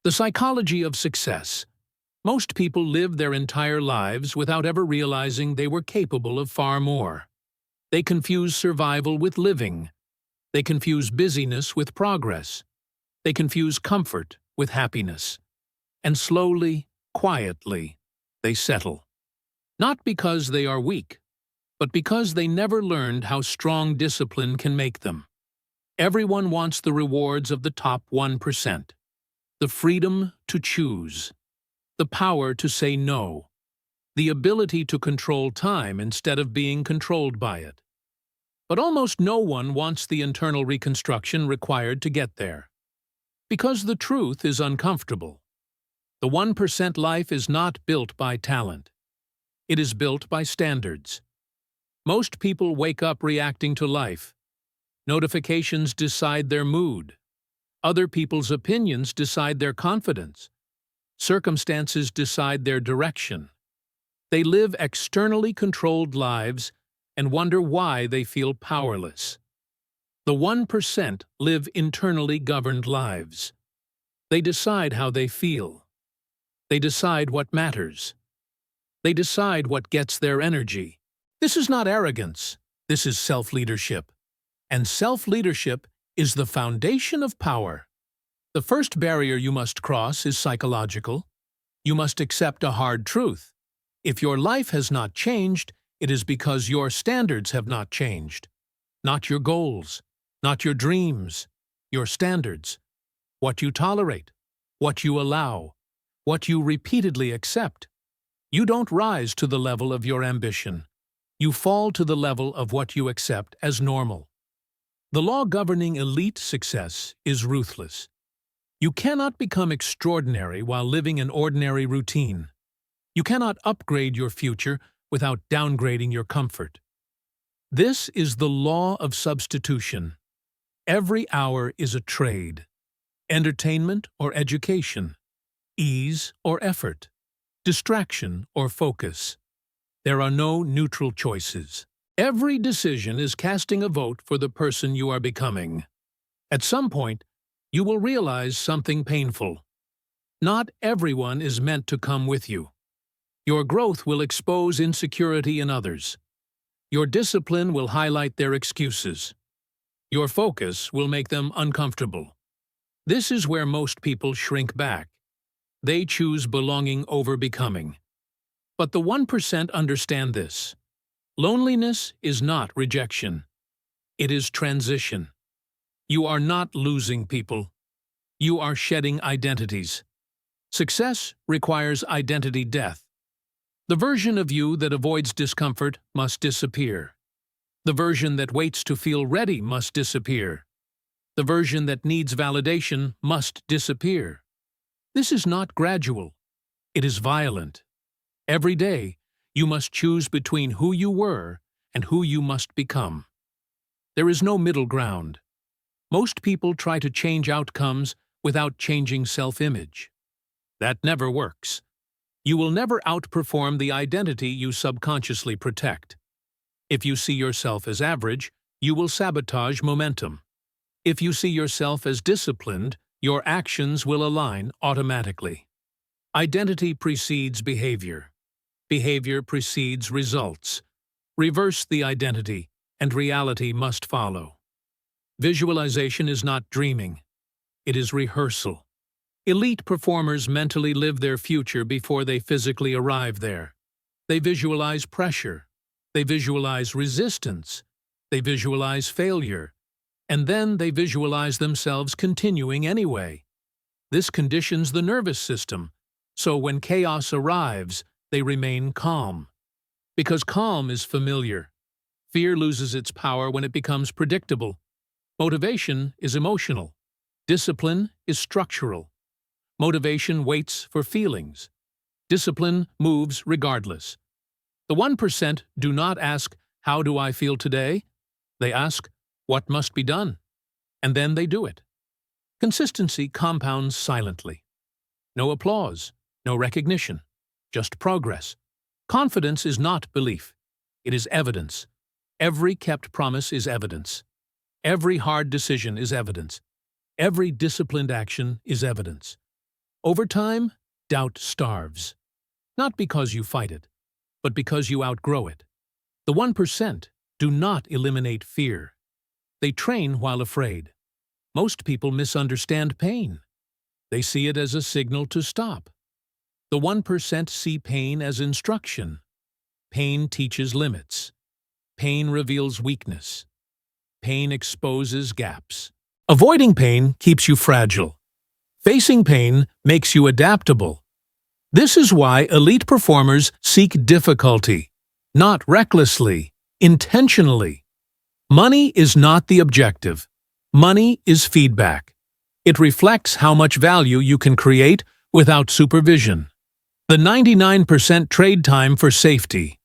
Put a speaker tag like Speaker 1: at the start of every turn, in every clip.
Speaker 1: The psychology of success. Most people live their entire lives without ever realizing they were capable of far more. They confuse survival with living. They confuse busyness with progress. They confuse comfort with happiness. And slowly, quietly, they settle. Not because they are weak, but because they never learned how strong discipline can make them. Everyone wants the rewards of the top 1%. The freedom to choose. The power to say no. The ability to control time instead of being controlled by it. But almost no one wants the internal reconstruction required to get there. Because the truth is uncomfortable. The 1% life is not built by talent. It is built by standards. Most people wake up reacting to life. Notifications decide their mood. Other people's opinions decide their confidence. Circumstances decide their direction. They live externally controlled lives and wonder why they feel powerless. The 1% live internally governed lives. They decide how they feel. They decide what matters. They decide what gets their energy. This is not arrogance. This is self-leadership. And self-leadership is the foundation of power. The first barrier you must cross is psychological. You must accept a hard truth. If your life has not changed, it is because your standards have not changed. Not your goals, not your dreams, your standards. What you tolerate, what you allow, what you repeatedly accept. You don't rise to the level of your ambition. You fall to the level of what you accept as normal. The law governing elite success is ruthless. You cannot become extraordinary while living an ordinary routine. You cannot upgrade your future without downgrading your comfort. This is the law of substitution. Every hour is a trade. Entertainment or education. Ease or effort. Distraction or focus. There are no neutral choices. Every decision is casting a vote for the person you are becoming. At some point, you will realize something painful. Not everyone is meant to come with you. Your growth will expose insecurity in others. Your discipline will highlight their excuses. Your focus will make them uncomfortable. This is where most people shrink back. They choose belonging over becoming. But the 1% understand this. Loneliness is not rejection. It is transition. You are not losing people. You are shedding identities. Success requires identity death. The version of you that avoids discomfort must disappear. The version that waits to feel ready must disappear. The version that needs validation must disappear. This is not gradual. It is violent. Every day, you must choose between who you were and who you must become. There is no middle ground. Most people try to change outcomes without changing self-image. That never works. You will never outperform the identity you subconsciously protect. If you see yourself as average, you will sabotage momentum. If you see yourself as disciplined, your actions will align automatically. Identity precedes behavior. Behavior precedes results. Reverse the identity, and reality must follow. Visualization is not dreaming. It is rehearsal. Elite performers mentally live their future before they physically arrive there. They visualize pressure. They visualize resistance. They visualize failure. And then they visualize themselves continuing anyway. This conditions the nervous system, so when chaos arrives, they remain calm. Because calm is familiar. Fear loses its power when it becomes predictable. Motivation is emotional. Discipline is structural. Motivation waits for feelings. Discipline moves regardless. The 1% do not ask, "How do I feel today?" They ask, "What must be done?" And then they do it. Consistency compounds silently. No applause, no recognition, just progress. Confidence is not belief. It is evidence. Every kept promise is evidence. Every hard decision is evidence. Every disciplined action is evidence. Over time, doubt starves. Not because you fight it, but because you outgrow it. The 1% do not eliminate fear. They train while afraid. Most people misunderstand pain. They see it as a signal to stop. The 1% see pain as instruction. Pain teaches limits. Pain reveals weakness. Pain exposes gaps. Avoiding pain keeps you fragile. Facing pain makes you adaptable. This is why elite performers seek difficulty, not recklessly, intentionally. Money is not the objective. Money is feedback. It reflects how much value you can create without supervision. The 99% trade time for safety.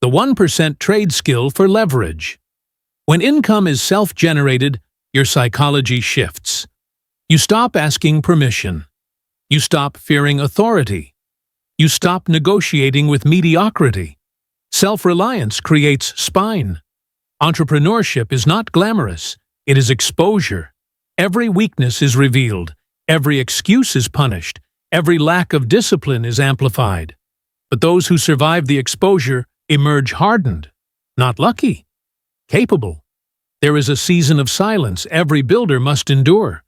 Speaker 1: The 1% trade skill for leverage. When income is self-generated, your psychology shifts. You stop asking permission. You stop fearing authority. You stop negotiating with mediocrity. Self-reliance creates spine. Entrepreneurship is not glamorous. It is exposure. Every weakness is revealed. Every excuse is punished. Every lack of discipline is amplified. But those who survive the exposure emerge hardened, not lucky, capable. There is a season of silence every builder must endure.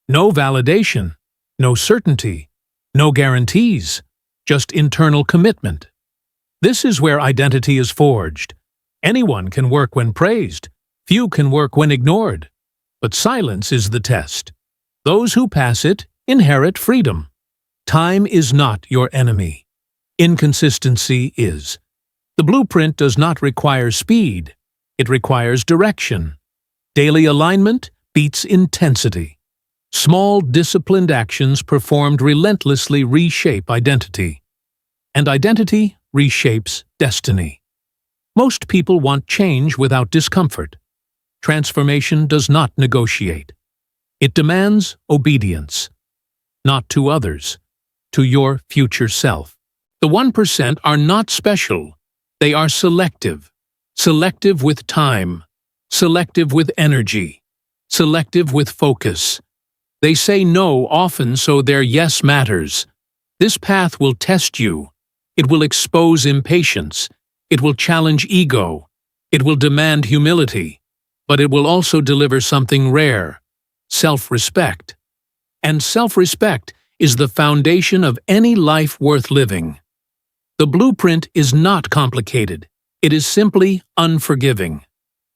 Speaker 1: No validation, no certainty, no guarantees, just internal commitment. This is where identity is forged. Anyone can work when praised. Few can work when ignored. But silence is the test. Those who pass it inherit freedom. Time is not your enemy. Inconsistency is. The blueprint does not require speed. It requires direction. Daily alignment beats intensity. Small, disciplined actions performed relentlessly reshape identity. And identity reshapes destiny. Most people want change without discomfort. Transformation does not negotiate. It demands obedience. Not to others, to your future self. The 1% are not special. They are selective. Selective with time. Selective with energy. Selective with focus. They say no often so their yes matters. This path will test you. It will expose impatience. It will challenge ego. It will demand humility. But it will also deliver something rare, self-respect. And self-respect is the foundation of any life worth living. The blueprint is not complicated. It is simply unforgiving.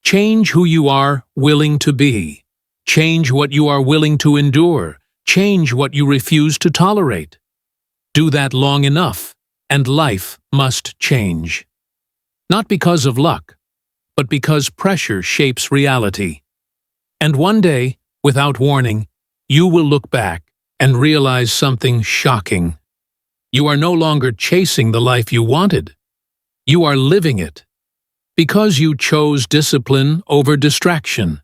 Speaker 1: Change who you are willing to be. Change what you are willing to endure. Change what you refuse to tolerate. Do that long enough, and life must change. Not because of luck, but because pressure shapes reality. And one day, without warning, you will look back and realize something shocking. You are no longer chasing the life you wanted. You are living it. Because you chose discipline over distraction,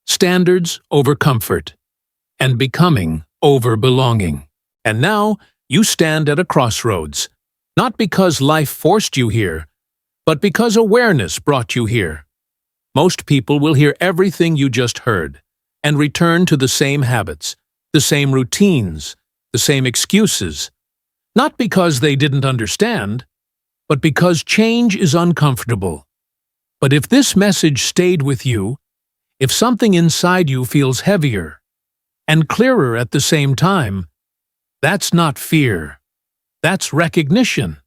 Speaker 1: standards over comfort, and becoming over belonging. And now, you stand at a crossroads, not because life forced you here, but because awareness brought you here. Most people will hear everything you just heard and return to the same habits, the same routines, the same excuses, not because they didn't understand, but because change is uncomfortable. But if this message stayed with you, if something inside you feels heavier and clearer at the same time, that's not fear. That's recognition.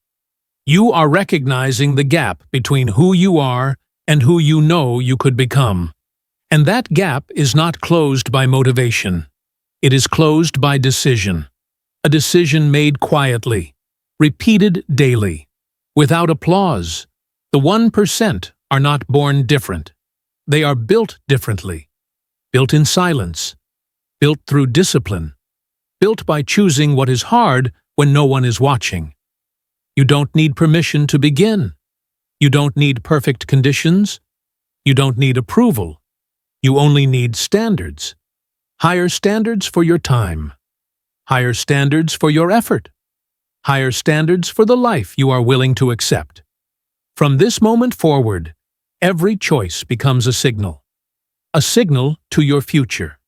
Speaker 1: You are recognizing the gap between who you are and who you know you could become. And that gap is not closed by motivation. It is closed by decision. A decision made quietly, repeated daily, without applause. The 1% are not born different. They are built differently. Built in silence. Built through discipline. Built by choosing what is hard when no one is watching. You don't need permission to begin. You don't need perfect conditions. You don't need approval. You only need standards. Higher standards for your time. Higher standards for your effort. Higher standards for the life you are willing to accept. From this moment forward, every choice becomes a signal to your future.